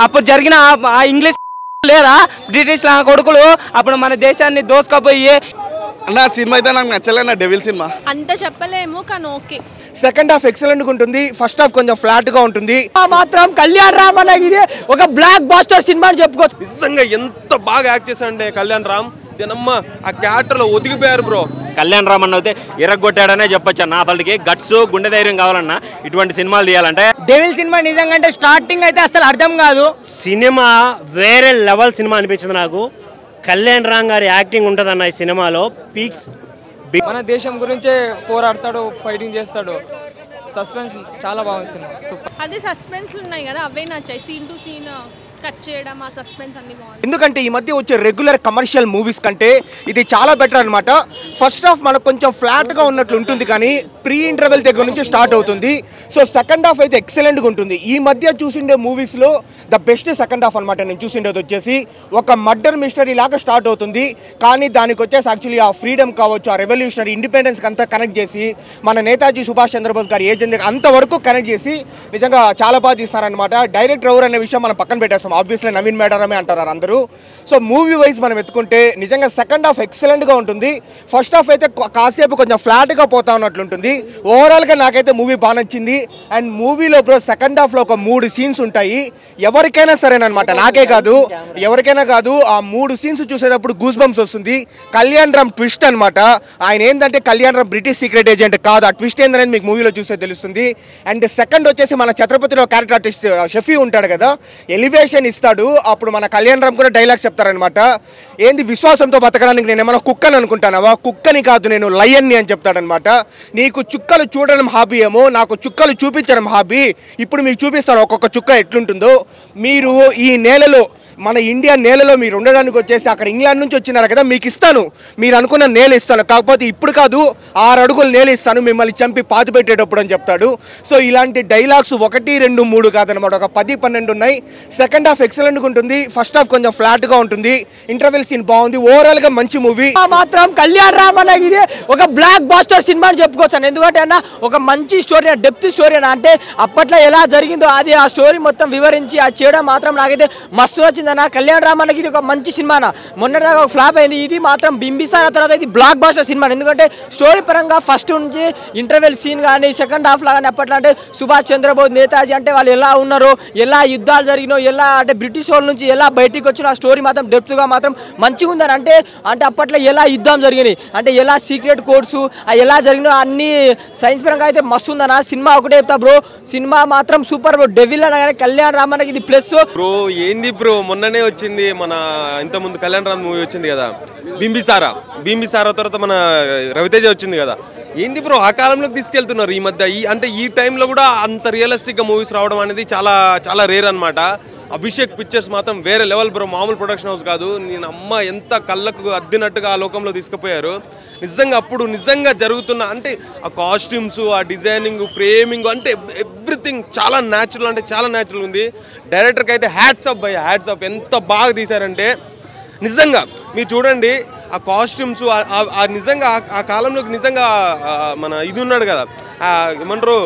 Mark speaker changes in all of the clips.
Speaker 1: అప్పుడు జరిగిన ఆ ఇంగ్లీష్ లేరా బ్రిటిష్ కొడుకులు అప్పుడు మన దేశాన్ని దోసుకపోయి
Speaker 2: అన్న సినిమా అయితే నాకు నచ్చలేదు డెవిల్ సినిమా
Speaker 3: అంత చెప్పలేము కానీ ఓకే
Speaker 4: సెకండ్ హాఫ్ ఎక్సలెంట్ గా ఉంటుంది ఫస్ట్ హాఫ్ కొంచెం ఫ్లాట్ గా ఉంటుంది
Speaker 1: మాత్రం కళ్యాణ్ రామ్ అనేది ఒక బ్లాక్ బాస్టర్ సినిమా అని చెప్పుకోవచ్చు
Speaker 5: నిజంగా ఎంత బాగా యాక్ట్ చేశాడంటే కళ్యాణ్ రామ్ దీనమ్మ ఆ క్యారెక్టర్ లో ఒదిగిపోయారు బ్రో
Speaker 6: కళ్యాణ్ రామ్ అన్న అయితే ఎరగొట్టాడనే చెప్పొచ్చు అన్న అతడికి గట్స్ గుండె ధైర్యం కావాలన్నా ఇటువంటి సినిమాలు తీయాలంటే
Speaker 1: డెవిల్ సినిమా నిజంగా అంటే స్టార్టింగ్ అయితే అసలు అర్థం కాదు
Speaker 7: సినిమా వేరే లెవెల్ సినిమా అనిపించింది నాకు కళ్యాణ్ రామ్ గారి యాక్టింగ్ ఉంటుందన్న ఈ సినిమాలో పీక్స్
Speaker 1: మన దేశం గురించే పోరాడతాడు ఫైటింగ్ చేస్తాడు సస్పెన్స్ చాలా బాగుంది సినిమా సూపర్
Speaker 3: అది సస్పెన్స్ ఉన్నాయి కదా అవే నచ్చాయి సీన్ టు సీన్ కట్ చేయడం ఆ సస్పెన్స్ అన్ని బాగుంది
Speaker 4: ఎందుకంటే ఈ మధ్య వచ్చే రెగ్యులర్ కమర్షియల్ మూవీస్ కంటే ఇది చాలా బెటర్ అనమాట ఫస్ట్ హాఫ్ మనకు కొంచెం ఫ్లాట్ గా ఉన్నట్లు ఉంటుంది కానీ ప్రీ ఇంటర్వెల్ దగ్గర నుంచి స్టార్ట్ అవుతుంది సో సెకండ్ హాఫ్ అయితే ఎక్సలెంట్ గా ఉంటుంది ఈ మధ్య చూసిండే మూవీస్ లో ద బెస్ట్ సెకండ్ హాఫ్ అనమాట నేను చూసిండేది వచ్చేసి ఒక మర్డర్ మిస్టరీ లాగా స్టార్ట్ అవుతుంది కానీ దానికి వచ్చేసి యాక్చువల్లీ ఆ ఫ్రీడమ్ కావచ్చు ఆ రెవల్యూషనరీ ఇండిపెండెన్స్ అంతా కనెక్ట్ చేసి మన నేతాజీ సుభాష్ చంద్రబోస్ గారి ఏజ్ అంతవరకు కనెక్ట్ చేసి నిజంగా చాలా బాగా తీస్తారనమాట డైరెక్టర్ ఎవరు అనే విషయం మనం పక్కన పెట్టేస్తాం ఆబ్వియస్లీ నవీన్ మేడారమే అంటారు అందరూ సో మూవీ వైజ్ మనం ఎత్తుకుంటే నిజంగా సెకండ్ హాఫ్ ఎక్సలెంట్గా ఉంటుంది ఫస్ట్ హాఫ్ అయితే కాసేపు కొంచెం ఫ్లాట్గా పోతా ఉన్నట్లు ఉంటుంది ఓవరాల్గా నాకైతే మూవీ బాగా నచ్చింది అండ్ మూవీలో బ్రో సెకండ్ హాఫ్లో ఒక 3 సీన్స్ ఉంటాయి ఎవరికైనా సరేనమాట నాకే కాదు ఎవరికైనా కాదు ఆ 3 సీన్స్ చూసేటప్పుడు గూస్ బంప్స్ వస్తుంది కళ్యాణ్ రామ్ ట్విస్ట్ అనమాట ఆయన ఏంటంటే Kalyan Ram British secret agent కాదు ఆ ట్విస్ట్ ఏందనేది మీకు మూవీలో చూస్తే తెలుస్తుంది అండ్ సెకండ్ వచ్చేసి మన ఛత్రపతిలో క్యారెక్టర్ ఆర్టిస్ట్ షఫీ ఉంటాడు కదా ఎలివేషన్ ఇస్తాడు అప్పుడు మన కళ్యాణ్ రామ్ కూడా డైలాగ్స్ చెప్తారనమాట ఏంది విశ్వాసంతో బతకడానికి నేను ఏమైనా కుక్కని అనుకుంటానవా కుక్కని కాదు నేను లయన్ని అని చెప్తాడనమాట నీకు చుక్కలు చూడడం హాబీ ఏమో నాకు చుక్కలు చూపించడం హాబీ ఇప్పుడు మీకు చూపిస్తాను ఒక్కొక్క చుక్క ఎట్లుంటుందో మీరు ఈ నేలలో మన ఇండియా నేలలో మీరు ఉండడానికి వచ్చేసి అక్కడ ఇంగ్లాండ్ నుంచి వచ్చినారు కదా మీకు ఇస్తాను మీరు అనుకున్న నేల ఇస్తాను కాకపోతే ఇప్పుడు కాదు 6 అడుగులు నేల ఇస్తాను మిమ్మల్ని చంపి పాతి పెట్టేటప్పుడు అని చెప్తాడు సో ఇలాంటి డైలాగ్స్ 1, 2, 3 కాదనమాట ఒక 10, 12 ఉన్నాయి సెకండ్ హాఫ్ ఎక్సలెంట్గా ఉంటుంది ఫస్ట్ హాఫ్ కొంచెం ఫ్లాట్గా ఉంటుంది ఇంటర్వెల్ సీన్ బాగుంది ఓవరాల్గా మంచి మూవీ
Speaker 1: మాత్రం కళ్యాణ్ రామ్ అనేది ఒక బ్లాక్ బాస్టర్ సినిమా అని చెప్పుకోవచ్చు ఎందుకంటే అన్న ఒక మంచి స్టోరీ డెప్త్ స్టోరీ అన్న అంటే అప్పట్లో ఎలా జరిగిందో అది ఆ స్టోరీ మొత్తం వివరించి అది చేయడం మాత్రం నాకైతే మస్తు నచ్చింది కళ్యాణ్ రామ్ అన్నకి ఇది ఒక మంచి సినిమానా మొన్నటిదాకా ఒక ఫ్లాప్ అయింది ఇది మాత్రం బింబిస్తాన తర్వాత ఇది బ్లాక్ బాస్టర్ సినిమా ఎందుకంటే స్టోరీ పరంగా ఫస్ట్ నుంచి ఇంటర్వెల్ సీన్ కానీ సెకండ్ హాఫ్ లాగానే అప్పట్లో అంటే సుభాష్ చంద్రబోస్ నేతాజీ అంటే వాళ్ళు ఎలా ఉన్నారో ఎలా యుద్ధాలు జరిగినో ఎలా అంటే బ్రిటిష్ వాళ్ళ నుంచి ఎలా బయటికి వచ్చిన ఆ స్టోరీ మాత్రం డెప్త్గా మాత్రం మంచిగా ఉందని అంటే అప్పట్లో ఎలా యుద్ధం జరిగినాయి అంటే ఎలా సీక్రెట్ కోడ్స్ ఎలా జరిగినో అన్ని సైన్స్ పరంగా అయితే మస్తు ఉందన్న సినిమా ఒకటే చెప్తా బ్రో సినిమా మాత్రం సూపర్ బ్రో డెవిల్ అనగానే కళ్యాణ్ రామ్ అన్నకి ఇది ప్లస్
Speaker 5: బ్రో ఏంది బ్రో మొన్ననే వచ్చింది మన ఇంతకుముందు కళ్యాణ్ రామ్ మూవీ వచ్చింది కదా బింబిసారా తర్వాత మన రవితేజ వచ్చింది కదా ఏంది బ్రో ఆ కాలంలోకి తీసుకెళ్తున్నారు ఈ మధ్య ఈ టైంలో కూడా అంత రియలిస్టిక్గా మూవీస్ రావడం అనేది చాలా చాలా రేర్ అనమాట అభిషేక్ పిక్చర్స్ మాత్రం వేరే లెవెల్ బ్రో మామూలు ప్రొడక్షన్ హౌస్ కాదు నేను అమ్మ ఎంత కళ్ళకు అద్దినట్టుగా ఆ లోకంలో తీసుకుపోయారు నిజంగా అప్పుడు నిజంగా జరుగుతున్న అంటే ఆ కాస్ట్యూమ్స్ ఆ డిజైనింగ్ ఫ్రేమింగ్ అంటే ఎవ్రీథింగ్ చాలా న్యాచురల్ అంటే చాలా న్యాచురల్ ఉంది డైరెక్టర్కి అయితే హ్యాట్స్ ఆఫ్ ఎంత బాగా తీశారంటే నిజంగా మీరు చూడండి ఆ కాస్ట్యూమ్స్ నిజంగా ఆ కాలంలోకి నిజంగా మన ఇది ఉన్నాడు కదా ఏమంటారు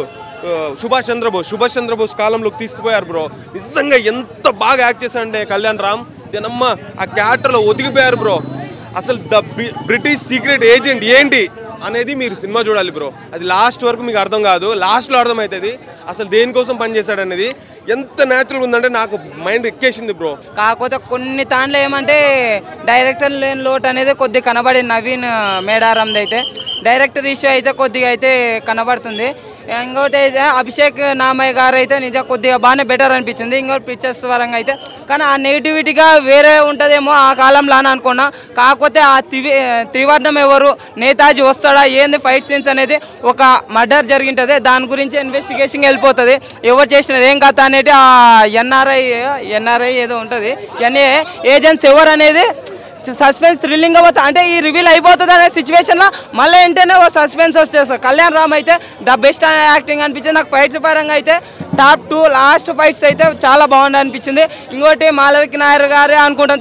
Speaker 5: సుభాష్ చంద్రబోస్ కాలంలోకి తీసుకుపోయారు బ్రో నిజంగా ఎంత బాగా యాక్ట్ చేశాడంటే కళ్యాణ్ రామ్ దీనమ్మ ఆ క్యారెక్టర్లో ఒదిగిపోయారు బ్రో అసలు ద బ్రిటిష్ సీక్రెట్ ఏజెంట్ ఏంటి అనేది మీరు సినిమా చూడాలి బ్రో అది లాస్ట్ వరకు మీకు అర్థం కాదు లాస్ట్లో అర్థమవుతుంది అసలు దేనికోసం పనిచేశాడు అనేది ఎంత న్యాచురల్ ఉందంటే నాకు మైండ్ ఎక్కేసింది బ్రో
Speaker 1: కాకపోతే కొన్ని దాంట్లో ఏమంటే డైరెక్టర్ లేని లోటు అనేది కొద్దిగా కనబడింది నవీన్ మేడారంది అయితే డైరెక్టర్ ఇష్యూ అయితే కొద్దిగా అయితే కనబడుతుంది ఇంకోటి అయితే అభిషేక్ నామయ్య గారు అయితే నిజంగా కొద్దిగా బాగానే బెటర్ అనిపించింది ఇంకోటి పిక్చర్స్ పరంగా అయితే కానీ ఆ నెగిటివిటీగా వేరే ఉంటుందేమో ఆ కాలంలో అని అనుకున్నా కాకపోతే ఆ త్రివర్ణం ఎవరు నేతాజీ వస్తాడా ఏంది ఫైట్ సీన్స్ అనేది ఒక మర్డర్ జరిగింటుంది దాని గురించి ఇన్వెస్టిగేషన్ వెళ్ళిపోతుంది ఎవరు చేసినారు ఏం కథ అనేది ఆ ఎన్ఆర్ఐ ఏదో ఉంటుంది ఎన్ఏ ఏజెంట్స్ ఎవరు అనేది సస్పెన్స్ థ్రిల్లింగ్ అవుతుంది అంటే ఈ రివీల్ అయిపోతుంది అనే సిచ్యువేషన్లో మళ్ళీ ఏంటనే ఓ సస్పెన్స్ వచ్చేస్తుంది కళ్యాణ్ రామ్ అయితే ద బెస్ట్ యాక్టింగ్ అనిపించింది నాకు ఫైట్స్ పరంగా అయితే టాప్ 2 లాస్ట్ ఫైట్స్ అయితే చాలా బాగుంది అనిపించింది. ఇంకోటి మాలవిక నాయర్ గారే అనుకుంటాం,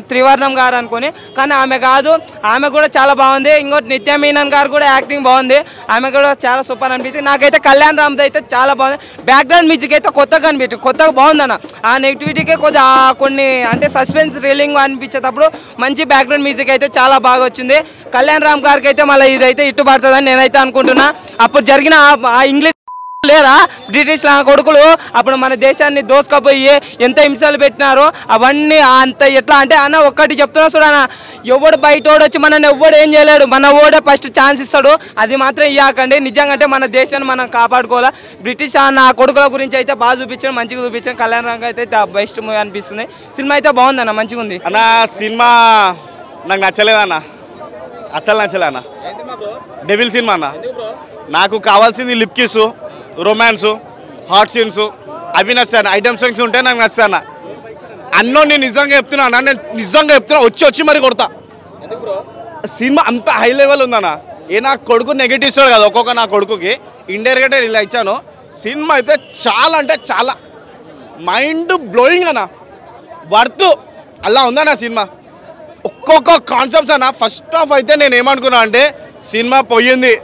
Speaker 1: త్రివర్ణం గారు అనుకుని, కానీ ఆమె కాదు, ఆమె కూడా చాలా బాగుంది. ఇంకోటి నిత్య మీనన్ గారు కూడా యాక్టింగ్ బాగుంది, ఆమె కూడా చాలా సూపర్ అనిపించింది. నాకైతే కళ్యాణ్ రామ్ అయితే చాలా బాగుంది. బ్యాక్గ్రౌండ్ మ్యూజిక్ అయితే కొత్తగా అనిపించింది, కొత్తగా బాగుందన్న. ఆ నెగిటివిటీకే కొద్దిగా కొన్ని అంటే సస్పెన్స్ థ్రిల్లింగ్ అనిపించేటప్పుడు మంచి బ్యాక్గ్రౌండ్ మ్యూజిక్ అయితే చాలా బాగా వచ్చింది. కళ్యాణ్ రామ్ గారికి అయితే మళ్ళీ ఇదైతే ఇట్టు పడుతుందని నేనైతే అనుకుంటున్నా. అప్పుడు జరిగిన ఆ ఇంగ్లీష్ లేరా బ్రిటిష్ కొడుకులు అప్పుడు మన దేశాన్ని దోసుకపోయి ఎంత హింసలు పెట్టినారో అవన్నీ అంత ఎట్లా అంటే అన్న ఒక్కటి చెప్తున్నా చూడన్న, ఎవడు బయటోడు వచ్చి మనల్ని ఎవడు ఏం చేయలేడు, మన ఓడే ఫస్ట్ ఛాన్స్ ఇస్తాడు, అది మాత్రం ఇవ్వకండి. నిజంగా అంటే మన దేశాన్ని మనం కాపాడుకోవాలా. బ్రిటిష్ నా కొడుకుల గురించి అయితే బాగా చూపించాను, మంచిగా చూపించాను. కళ్యాణ్ రామ్ అయితే బెస్ట్ మూవీ అనిపిస్తుంది. సినిమా అయితే బాగుందన్న, మంచిగా ఉంది
Speaker 2: అన్న. సినిమా నాకు నచ్చలేదన్న, అసలు నచ్చలేదన్న. డెవిల్ సినిమా అన్న. నాకు కావాల్సింది lip kiss, romance, hot scenes అవి నచ్చాను. ఐటమ్ సాంగ్స్ ఉంటే నాకు నచ్చాను. అన్నో నేను నిజంగా చెప్తున్నా అన్న, నేను నిజంగా చెప్తున్నా, వచ్చి మరి కొడతా. సినిమా అంత హై లెవెల్ ఉందన్న. నా కొడుకు నెగిటివ్ ఇస్తాడు కదా ఒక్కొక్క, నా కొడుకుకి ఇండైరెక్ట్గా ఇలా ఇచ్చాను. సినిమా అయితే చాలా అంటే చాలా మైండ్ బ్లోయింగ్ అన్న, వర్త్ అలా ఉందన్న సినిమా. ఒక్కొక్క కాన్సెప్ట్స్ అన్న. ఫస్ట్ ఆఫ్ అయితే నేను ఏమనుకున్నా అంటే సినిమా పోయింది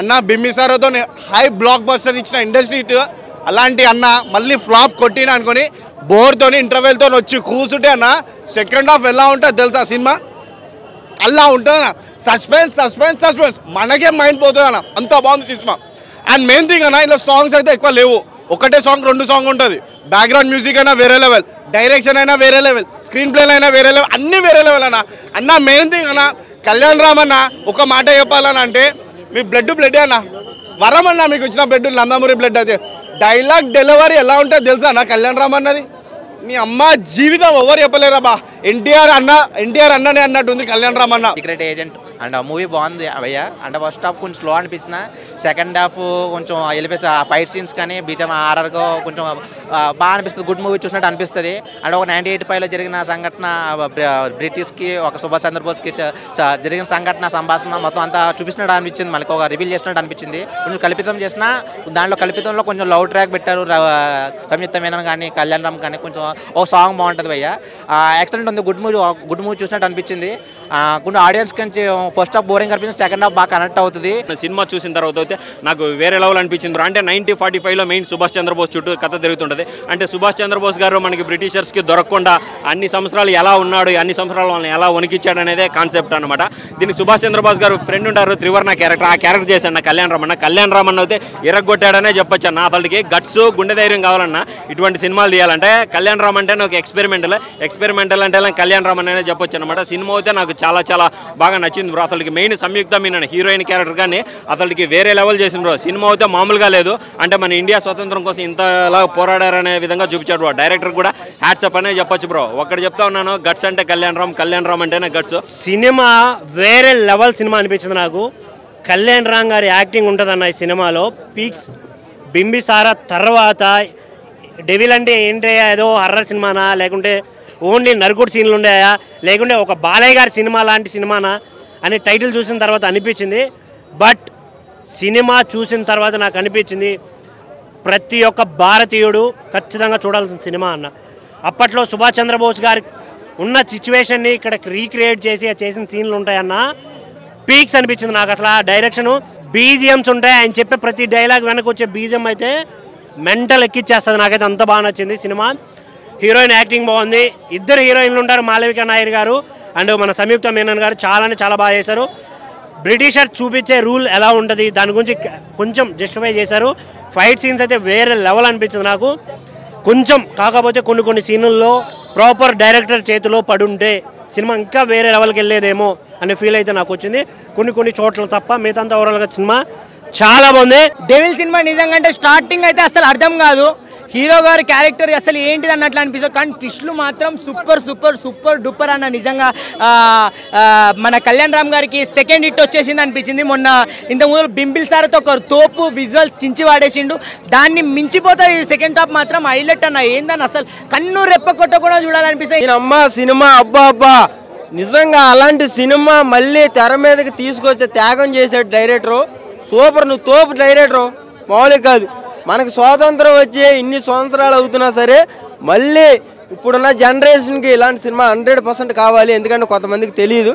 Speaker 2: అన్న, బింబిసారాతో హై బ్లాక్ బస్టర్ ఇచ్చిన ఇండస్ట్రీ హిట్, అలాంటి అన్న మళ్ళీ ఫ్లాప్ కొట్టిన అనుకొని బోర్తో ఇంటర్వెల్తో వచ్చి కూర్చుంటే అన్న సెకండ్ హాఫ్ ఎలా ఉంటుంది తెలుసా సినిమా? అలా ఉంటుంది అన్న. సస్పెన్స్ సస్పెన్స్ సస్పెన్స్ మనకే మైండ్ పోతుంది అన్న, అంత బాగుంది సినిమా. అండ్ మెయిన్ థింగ్ అన్న, ఇలా సాంగ్స్ అయితే ఎక్కువ లేవు, ఒకటే సాంగ్ 2 సాంగ్ ఉంటుంది. బ్యాక్గ్రౌండ్ మ్యూజిక్ అయినా వేరే లెవెల్, డైరెక్షన్ అయినా వేరే లెవెల్, స్క్రీన్ ప్లే అయినా వేరే లెవెల్, అన్నీ వేరే లెవెల్ అన్న. మెయిన్ థింగ్ అన్న, కళ్యాణ్ రామ్ అన్న ఒక మాట చెప్పాలని అంటే, మీ బ్లడ్ అన్న వరం అన్న, మీకు ఇచ్చిన బ్లడ్ నందమూరి బ్లడ్. అయితే డైలాగ్ డెలివరీ ఎలా ఉంటుంది తెలుసా అన్న కళ్యాణ్ రామ్ అన్నది? నీ అమ్మ జీవితం ఎవరు చెప్పలేరా బా. ఎన్టీఆర్ అన్ననే అన్నట్టు ఉంది కళ్యాణ్ రామ్ అన్న.
Speaker 8: సీక్రెట్ ఏజెంట్ అండ్ మూవీ బాగుంది అవయ్య. అంటే ఫస్ట్ హాఫ్ కొంచెం స్లో అనిపించిన, సెకండ్ హాఫ్ కొంచెం ఎలిఫెస్ ఫైట్ సీన్స్ కానీ బీజం ఆర్ఆర్గా కొంచెం బాగా అనిపిస్తుంది. గుడ్ మూవీ చూసినట్టు అనిపిస్తుంది. అండ్ ఒక 1985లో జరిగిన సంఘటన, బ్రిటిష్కి ఒక సుభాష్ చంద్రబోస్కి జరిగిన సంఘటన సంభాషణ మొత్తం అంతా చూపించినట్టు అనిపించింది. మళ్ళీ ఒక రివీల్ చేసినట్టు అనిపించింది. కొంచెం కల్పితం చేసిన, దాంట్లో కల్పితంలో కొంచెం లవ్ ట్రాక్ పెట్టారు. సంయుక్త మీనన్ కానీ కళ్యాణ్ రామ్ కానీ కొంచెం ఒక సాంగ్ బాగుంటుంది భయ్య. ఎక్సలెంట్ ఉంది. గుడ్ మూవీ చూసినట్టు అనిపించింది. కొంచెం ఆడియన్స్ కొంచెం ఫస్ట్ హాఫ్ బోరింగ్ అనిపించింది, సెకండ్ హాఫ్ బాగా కనెక్ట్ అవుతుంది.
Speaker 6: సినిమా చూసిన తర్వాత అయితే నాకు వేరే లెవెల్ అనిపించింది. అంటే 1945లో మెయిన్ సుభాష్ చంద్రబోస్ చుట్టూ కథ తిరుగుతుంటుంది. అంటే సుభాష్ చంద్రబోస్ గారు మనకి బ్రిటిషర్స్కి దొరకకుండా అన్ని సంవత్సరాలు ఎలా ఉన్నాడు, అన్ని సంవత్సరాలు వాళ్ళని ఎలా వణికిచ్చాడు అనేది కాన్సెప్ట్ అనమాట. దీనికి సుభాష్ చంద్రబోస్ గారు ఫ్రెండ్ ఉంటారు, త్రివర్ణ క్యారెక్టర్, ఆ క్యారెక్టర్ చేశాడు కళ్యాణ్ రామన్ అయితే ఎరగొట్టాడనే చెప్పొచ్చు అన్న. అతనికి గట్స్, గుండె ధైర్యం కావాలన్నా ఇటువంటి సినిమాలు తీయాలంటే. కళ్యాణ్ రామ్ అంటే నాకు ఎక్స్పెరిమెంటల్ అంటే కళ్యాణ్ రామన్ అనే చెప్పొచ్చు అనమాట. సినిమా అయితే నాకు చాలా చాలా బాగా నచ్చింది బ్రో. అతనికి మెయిన్ సంయుక్త మీనన్ హీరోయిన్ క్యారెక్టర్ కానీ అతనికి వేరే లెవెల్ చేసింది బ్రో. సినిమా అయితే మామూలుగా లేదు. అంటే మన ఇండియా స్వతంత్రం కోసం ఇంతలా పోరాడారనే విధంగా చూపించాడు బ్రో. డైరెక్టర్ కూడా హ్యాట్సప్ అనే చెప్పొచ్చు బ్రో. ఒక్కటి చెప్తా ఉన్నాను, గట్స్ అంటే కళ్యాణ్ రామ్ అంటేనే గట్స్.
Speaker 7: సినిమా వేరే లెవెల్ సినిమా అనిపించింది నాకు. కళ్యాణ్ రామ్ గారి యాక్టింగ్ ఉంటుందన్న ఈ సినిమాలో. పీక్స్. బింబిసారా తర్వాత డెవిల్ అంటే ఏంటి, ఏదో హర్రర్ సినిమానా లేకుంటే ఓన్లీ నరుకుడు సీన్లు ఉన్నాయా లేకుంటే ఒక బాలయ్య గారి సినిమా లాంటి సినిమానా అని టైటిల్ చూసిన తర్వాత అనిపించింది. బట్ సినిమా చూసిన తర్వాత నాకు అనిపించింది ప్రతి ఒక్క భారతీయుడు ఖచ్చితంగా చూడాల్సిన సినిమా అన్న. అప్పట్లో సుభాష్ చంద్రబోస్ గారి ఉన్న సిచ్యువేషన్ని ఇక్కడ రీక్రియేట్ చేసిన సీన్లు ఉంటాయన్న. పీక్స్ అనిపించింది నాకు. అసలు ఆ డైరెక్షను, బీజిఎమ్స్ ఉంటాయి, ఆయన చెప్పే ప్రతి డైలాగ్ వెనక వచ్చే బీజిఎం అయితే మెంటల్ ఎక్కిచ్చేస్తుంది. నాకైతే అంత బాగా నచ్చింది సినిమా. హీరోయిన్ యాక్టింగ్ బాగుంది. 2 హీరోయిన్లు ఉంటారు, మాలవిక నాయర్ గారు అండ్ మన సంయుక్త మీనన్ గారు. చాలా బాగా చేశారు. బ్రిటిషర్స్ చూపించే రూల్ ఎలా ఉంటుంది దాని గురించి కొంచెం జస్టిఫై చేశారు. ఫైట్ సీన్స్ అయితే వేరే లెవెల్ అనిపించింది నాకు. కొంచెం కాకపోతే కొన్ని సీన్లలో ప్రాపర్ డైరెక్టర్ చేతిలో పడుంటే సినిమా ఇంకా వేరే లెవెల్కి వెళ్ళేదేమో అనే ఫీల్ అయితే నాకు వచ్చింది. కొన్ని చోట్ల తప్ప మిగతా ఓవరాల్గా సినిమా చాలా బాగుంది.
Speaker 1: డెవిల్ సినిమా నిజంగా అంటే స్టార్టింగ్ అయితే అసలు అర్థం కాదు, హీరో గారి క్యారెక్టర్ అసలు ఏంటిది అన్నట్లు అనిపిస్తుంది. కానీ ట్విస్ట్లు మాత్రం సూపర్ డూపర్ అన్న. నిజంగా మన కళ్యాణ్ రామ్ గారికి సెకండ్ హిట్ వచ్చేసింది అనిపించింది. మొన్న ఇంతకుముందు బింబిసారాతో ఒక తోపు విజువల్స్ చించి వాడేసిండు, దాన్ని మించిపోతుంది సెకండ్ హాఫ్ మాత్రం హైలైట్ అన్న. ఏందని అసలు కన్ను రెప్ప కొట్ట కూడా చూడాలనిపిస్తుంది.
Speaker 9: అమ్మ సినిమా అబ్బా నిజంగా అలాంటి సినిమా మళ్ళీ తెర మీదకి తీసుకొచ్చే త్యాగం చేసాడు డైరెక్టరు. సూపర్, నువ్వు తోపు డైరెక్టరు, మామూలుగా కాదు. మనకు స్వాతంత్రం వచ్చి ఇన్ని సంవత్సరాలు అవుతున్నా సరే మళ్ళీ ఇప్పుడున్న జనరేషన్కి ఇలాంటి సినిమా 100% కావాలి. ఎందుకంటే కొంతమందికి తెలియదు.